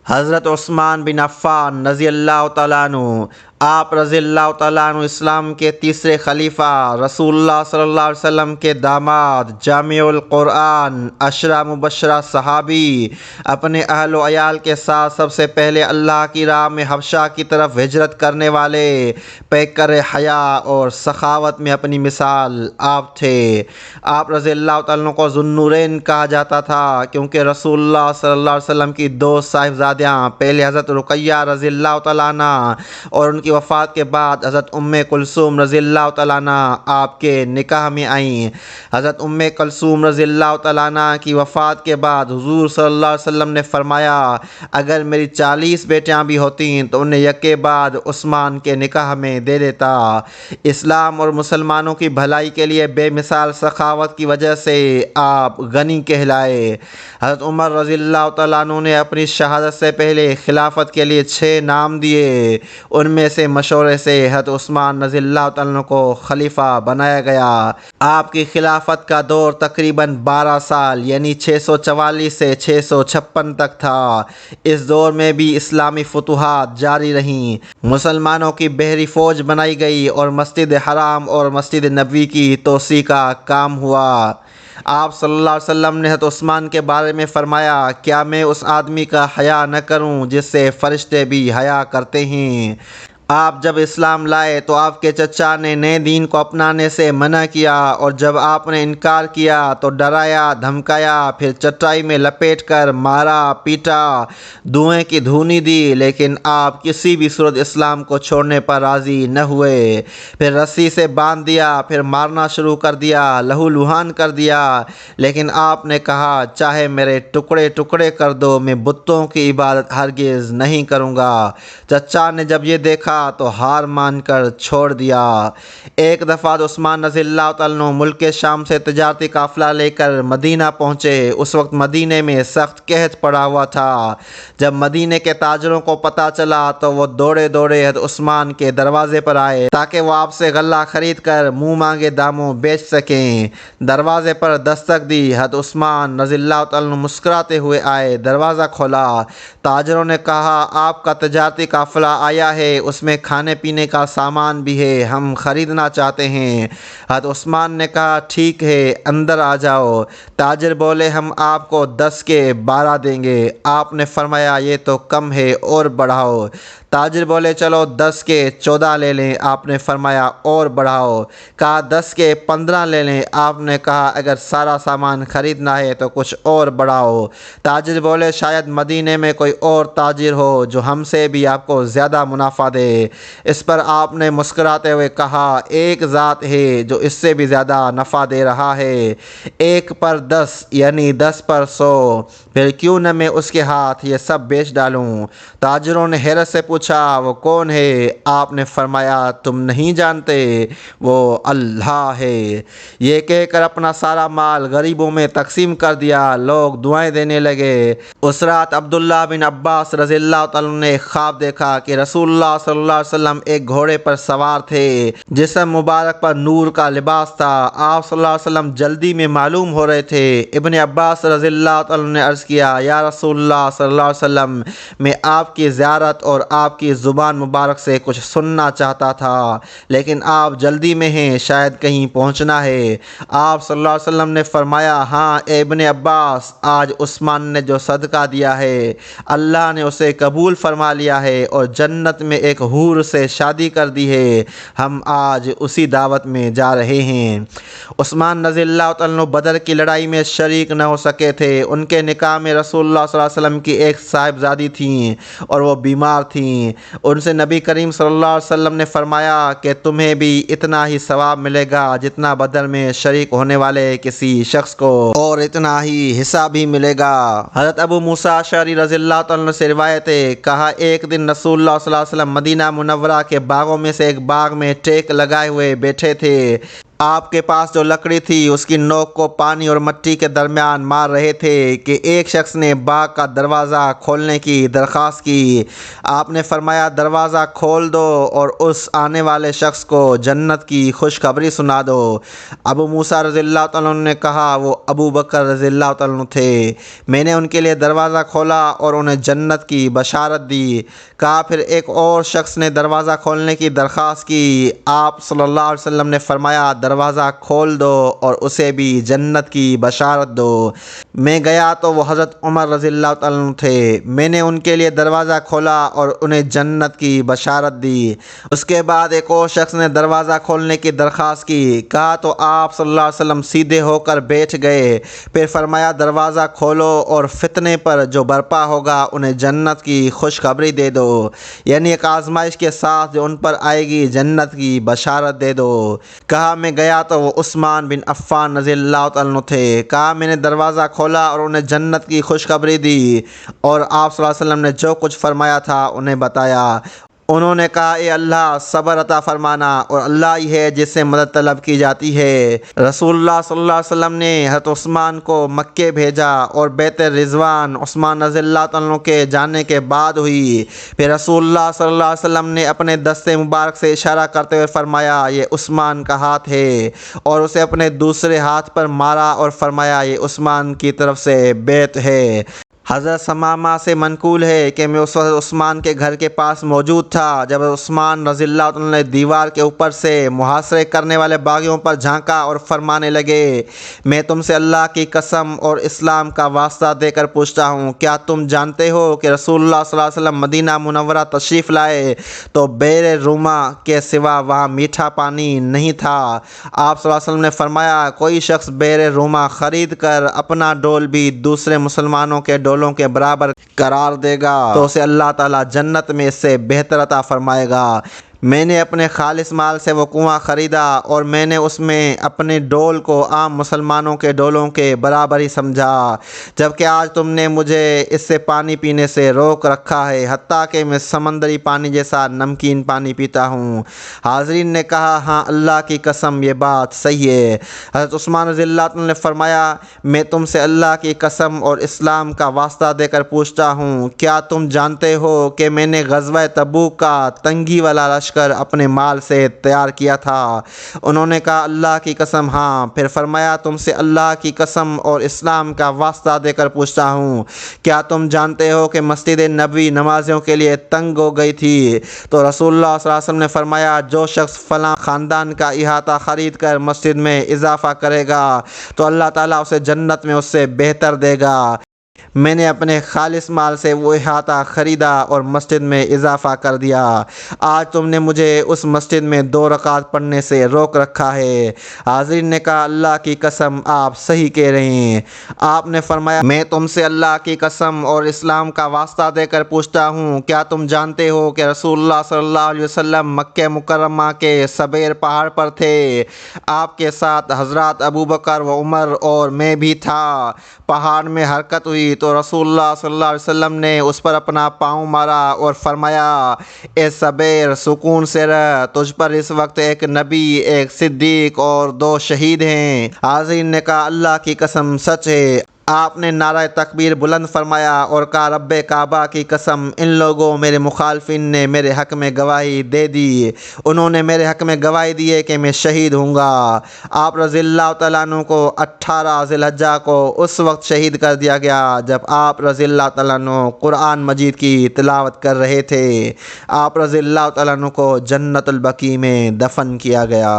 حضرت عثمان بن عفان رضی اللہ تعالیٰ عنہ، آپ رضی اللہ تعالیٰ عنہ اسلام کے تیسرے خلیفہ، رسول اللہ صلی اللہ علیہ وسلم کے داماد، جامع القرآن، عشرہ مبشرہ صحابی، اپنے اہل و عیال کے ساتھ سب سے پہلے اللہ کی راہ میں حبشہ کی طرف ہجرت کرنے والے پیکر حیا اور سخاوت میں اپنی مثال آپ تھے۔ آپ رضی اللہ تعالیٰ عنہ کو ذو النورین کہا جاتا تھا کیونکہ رسول اللہ صلی اللہ علیہ وسلم کی دو صاحبزادیاں، پہلے حضرت رقیہ رضی اللہ تعالیٰ عنہ اور ان کی وفات کے بعد حضرت ام کلثوم رضی اللہ تعالیٰ عنہ آپ کے نکاح میں آئیں۔ حضرت ام کلثوم رضی اللہ تعالیٰ عنہ کی وفات کے بعد حضور صلی اللہ علیہ وسلم نے فرمایا، اگر میری 40 بیٹیاں بھی ہوتیں تو انہیں یکے بعد عثمان کے نکاح میں دے دیتا۔ اسلام اور مسلمانوں کی بھلائی کے لیے بے مثال سخاوت کی وجہ سے آپ غنی کہلائے۔ حضرت عمر رضی اللہ تعالیٰ عنہ نے اپنی شہادت سے پہلے خلافت کے لیے 6 نام دیے، ان میں سے مشورے سے حضرت عثمان رضی اللہ تعالیٰ عنہ کو خلیفہ بنایا گیا۔ آپ کی خلافت کا دور تقریباً 12 سال یعنی 644 سے 656 تک تھا۔ اس دور میں بھی اسلامی فتوحات جاری رہیں، مسلمانوں کی بحری فوج بنائی گئی اور مسجد حرام اور مسجد نبوی کی توسیع کا کام ہوا۔ آپ صلی اللہ علیہ وسلم نے حضرت عثمان کے بارے میں فرمایا، کیا میں اس آدمی کا حیا نہ کروں جس سے فرشتے بھی حیا کرتے ہیں؟ آپ جب اسلام لائے تو آپ کے چچا نے نئے دین کو اپنانے سے منع کیا، اور جب آپ نے انکار کیا تو ڈرایا دھمکایا، پھر چٹائی میں لپیٹ کر مارا پیٹا، دھوئیں کی دھونی دی، لیکن آپ کسی بھی صورت اسلام کو چھوڑنے پر راضی نہ ہوئے۔ پھر رسی سے باندھ دیا، پھر مارنا شروع کر دیا، لہو لہان کر دیا، لیکن آپ نے کہا چاہے میرے ٹکڑے ٹکڑے کر دو، میں بتوں کی عبادت ہرگز نہیں کروں گا۔ چچا نے جب یہ دیکھا تو ہار مان کر چھوڑ دیا۔ ایک دفعہ عثمان رضی اللہ تعالیٰ عنہ ملک شام سے تجارتی قافلہ لے کر مدینہ پہنچے۔ اس وقت مدینہ میں سخت قحط پڑا ہوا تھا۔ جب مدینہ کے تاجروں کو پتہ چلا تو وہ دوڑے دوڑے حضرت عثمان کے دروازے پر آئے تاکہ وہ آپ سے غلہ خرید کر منہ مانگے داموں بیچ سکیں۔ دروازے پر دستک دی، حضرت عثمان رضی اللہ تعالیٰ عنہ مسکراتے ہوئے آئے، دروازہ کھولا۔ تاجروں نے کہا، آپ کا تجارتی قافلہ آیا ہے، اس میں کھانے پینے کا سامان بھی ہے، ہم خریدنا چاہتے ہیں۔ حضرت عثمان نے کہا، ٹھیک ہے، اندر آ جاؤ۔ تاجر بولے، ہم آپ کو 10 کے 12 دیں گے۔ آپ نے فرمایا، یہ تو کم ہے، اور بڑھاؤ۔ تاجر بولے، چلو 10 کے 14 لے لیں۔ آپ نے فرمایا، اور بڑھاؤ۔ کہا 10 کے 15 لے لیں۔ آپ نے کہا، اگر سارا سامان خریدنا ہے تو کچھ اور بڑھاؤ۔ تاجر بولے، شاید مدینے میں کوئی اور تاجر ہو جو ہم سے بھی آپ کو زیادہ منافع دے۔ اس پر آپ نے مسکراتے ہوئے کہا، ایک ذات ہے جو اس سے بھی زیادہ نفع دے رہا ہے، 1 پر 10 یعنی 10 پر 100، پھر کیوں نہ میں اس کے ہاتھ یہ سب بیچ ڈالوں۔ تاجروں نے حیرت سے پوچھا، وہ کون ہے؟ آپ نے فرمایا، تم نہیں جانتے، وہ اللہ ہے۔ یہ کہہ کر اپنا سارا مال غریبوں میں تقسیم کر دیا۔ لوگ دعائیں دینے لگے۔ اس رات عبداللہ بن عباس رضی اللہ تعالیٰ عنہ نے خواب دیکھا کہ رسول اللہ صلی اللہ علیہ وسلم ایک گھوڑے پر سوار تھے، جسم مبارک پر نور کا لباس تھا۔ آپ صلی اللہ علیہ وسلم جلدی میں معلوم ہو رہے تھے۔ ابن عباس رضی اللہ تعالیٰ عنہ نے عرض کیا، یا رسول اللہ صلی اللہ علیہ وسلم، میں آپ کی زیارت اور آپ کی زبان مبارک سے کچھ سننا چاہتا تھا، لیکن آپ جلدی میں ہیں، شاید کہیں پہنچنا ہے۔ آپ صلی اللہ علیہ وسلم نے فرمایا، ہاں اے ابن عباس، آج عثمان نے جو صدقہ دیا ہے اللہ نے اسے قبول فرما لیا ہے اور جنت میں ایک حور سے شادی کر دی ہے، ہم آج اسی دعوت میں جا رہے ہیں۔ عثمان رضی اللہ تعالیٰ عنہ بدر کی لڑائی میں شریک نہ ہو سکے تھے۔ ان کے نکاح میں رسول اللہ صلی اللہ علیہ وسلم کی ایک صاحبزادی تھیں اور وہ بیمار تھیں۔ ان سے نبی کریم صلی اللہ علیہ وسلم نے فرمایا کہ تمہیں بھی اتنا ہی ثواب ملے گا جتنا بدر میں شریک ہونے والے کسی شخص کو، اور اتنا ہی حصہ بھی ملے گا۔ حضرت ابو موسیٰ اشعری رضی اللہ تعالیٰ عنہ سے روایت ہے، کہا ایک دن رسول اللہ صلی اللہ علیہ وسلم مدینہ منورہ کے باغوں میں سے ایک باغ میں ٹیک لگائے ہوئے بیٹھے تھے۔ آپ کے پاس جو لکڑی تھی اس کی نوک کو پانی اور مٹی کے درمیان مار رہے تھے کہ ایک شخص نے باغ کا دروازہ کھولنے کی درخواست کی۔ آپ نے فرمایا دروازہ کھول دو اور اس آنے والے شخص کو جنت کی خوشخبری سنا دو۔ ابو موسیٰ رضی اللہ تعالیٰ عنہ نے کہا وہ ابو بکر رضی اللہ تعالیٰ عنہ تھے۔ میں نے ان کے لیے دروازہ کھولا اور انہیں جنت کی بشارت دی۔ کہا پھر ایک اور شخص نے دروازہ کھولنے کی درخواست کی۔ آپ صلی اللہ علیہ وسلم نے فرمایا دروازہ کھول دو اور اسے بھی جنت کی بشارت دو۔ میں گیا تو وہ حضرت عمر رضی اللہ تعالیٰ عنہ تھے۔ میں نے ان کے لیے دروازہ کھولا اور انہیں جنت کی بشارت دی۔ اس کے بعد ایک اور شخص نے دروازہ کھولنے کی درخواست کی۔ کہا تو آپ صلی اللہ علیہ وسلم سیدھے ہو کر بیٹھ گئے۔ پھر فرمایا دروازہ کھولو اور فتنے پر جو برپا ہوگا انہیں جنت کی خوشخبری دے دو، یعنی ایک آزمائش کے ساتھ جو ان پر آئے گی جنت کی بشارت دے دو۔ کہا میں گیا تو وہ عثمان بن عفان رضی اللہ تعالیٰ عنہ تھے۔ کہا میں نے دروازہ کھولا اور انہیں جنت کی خوشخبری دی اور آپ صلی اللہ علیہ وسلم نے جو کچھ فرمایا تھا انہیں بتایا۔ انہوں نے کہا اے اللہ صبر عطا فرمانا، اور اللہ ہی ہے جس سے مدد طلب کی جاتی ہے۔ رسول اللہ صلی اللہ علیہ وسلم نے حضرت عثمان کو مکے بھیجا اور بیت رضوان عثمان رضی اللہ تعالیٰ عنہ کے جانے کے بعد ہوئی۔ پھر رسول اللہ صلی اللہ علیہ وسلم نے اپنے دست مبارک سے اشارہ کرتے ہوئے فرمایا یہ عثمان کا ہاتھ ہے، اور اسے اپنے دوسرے ہاتھ پر مارا اور فرمایا یہ عثمان کی طرف سے بیعت ہے۔ حضرت ثمامہ سے منقول ہے کہ میں اس وقت عثمان کے گھر کے پاس موجود تھا جب عثمان رضی اللہ عنہ نے دیوار کے اوپر سے محاصرے کرنے والے باغیوں پر جھانکا اور فرمانے لگے میں تم سے اللہ کی قسم اور اسلام کا واسطہ دے کر پوچھتا ہوں، کیا تم جانتے ہو کہ رسول اللہ صلی اللہ علیہ وسلم مدینہ منورہ تشریف لائے تو بئر روما کے سوا وہاں میٹھا پانی نہیں تھا۔ آپ صلی اللہ علیہ وسلم نے فرمایا کوئی شخص بئر روما خرید کر اپنا ڈول بھی دوسرے مسلمانوں کے ڈولوں کے برابر قرار دے گا تو اسے اللہ تعالیٰ جنت میں اس سے بہتر عطا فرمائے گا۔ میں نے اپنے خالص مال سے وہ کنواں خریدا اور میں نے اس میں اپنے ڈول کو عام مسلمانوں کے ڈولوں کے برابر ہی سمجھا، جبکہ آج تم نے مجھے اس سے پانی پینے سے روک رکھا ہے، حتیٰ کہ میں سمندری پانی جیسا نمکین پانی پیتا ہوں۔ حاضرین نے کہا ہاں اللہ کی قسم یہ بات صحیح ہے۔ حضرت عثمان رضی اللہ عنہ نے فرمایا میں تم سے اللہ کی قسم اور اسلام کا واسطہ دے کر پوچھتا ہوں، کیا تم جانتے ہو کہ میں نے غزوہ تبوک کا تنگی والا لشکر اپنے مال سے تیار کیا تھا؟ انہوں نے کہا اللہ کی قسم ہاں۔ پھر فرمایا تم سے اللہ کی قسم اور اسلام کا واسطہ دے کر پوچھتا ہوں، کیا تم جانتے ہو کہ مسجد نبوی نمازیوں کے لیے تنگ ہو گئی تھی تو رسول اللہ صلی اللہ علیہ وسلم نے فرمایا جو شخص فلاں خاندان کا احاطہ خرید کر مسجد میں اضافہ کرے گا تو اللہ تعالیٰ اسے جنت میں اس سے بہتر دے گا۔ میں نے اپنے خالص مال سے وہ احاطہ خریدا اور مسجد میں اضافہ کر دیا۔ آج تم نے مجھے اس مسجد میں 2 رکعت پڑھنے سے روک رکھا ہے۔ حاضرین نے کہا اللہ کی قسم آپ صحیح کہہ رہے ہیں۔ آپ نے فرمایا میں تم سے اللہ کی قسم اور اسلام کا واسطہ دے کر پوچھتا ہوں، کیا تم جانتے ہو کہ رسول اللہ صلی اللہ علیہ وسلم مکہ مکرمہ کے سبیر پہاڑ پر تھے، آپ کے ساتھ حضرات ابو بکر و عمر اور میں بھی تھا۔ پہاڑ میں حرکت ہوئی تو رسول اللہ صلی اللہ علیہ وسلم نے اس پر اپنا پاؤں مارا اور فرمایا اے سبیر سکون سے رہ، تجھ پر اس وقت ایک نبی، ایک صدیق اور 2 شہید ہیں۔ حاضرین نے کہا اللہ کی قسم سچ ہے۔ آپ نے نعرہ تکبیر بلند فرمایا اور کہا رب کعبہ کی قسم ان لوگوں میرے مخالفین نے میرے حق میں گواہی دے دی، انہوں نے میرے حق میں گواہی دی ہے کہ میں شہید ہوں گا۔ آپ رضی اللہ تعالیٰ عنہ کو 18 ذی الحجہ کو اس وقت شہید کر دیا گیا جب آپ رضی اللہ تعالیٰ عنہ قرآن مجید کی تلاوت کر رہے تھے۔ آپ رضی اللہ تعالیٰ عنہ کو جنت البقیع میں دفن کیا گیا۔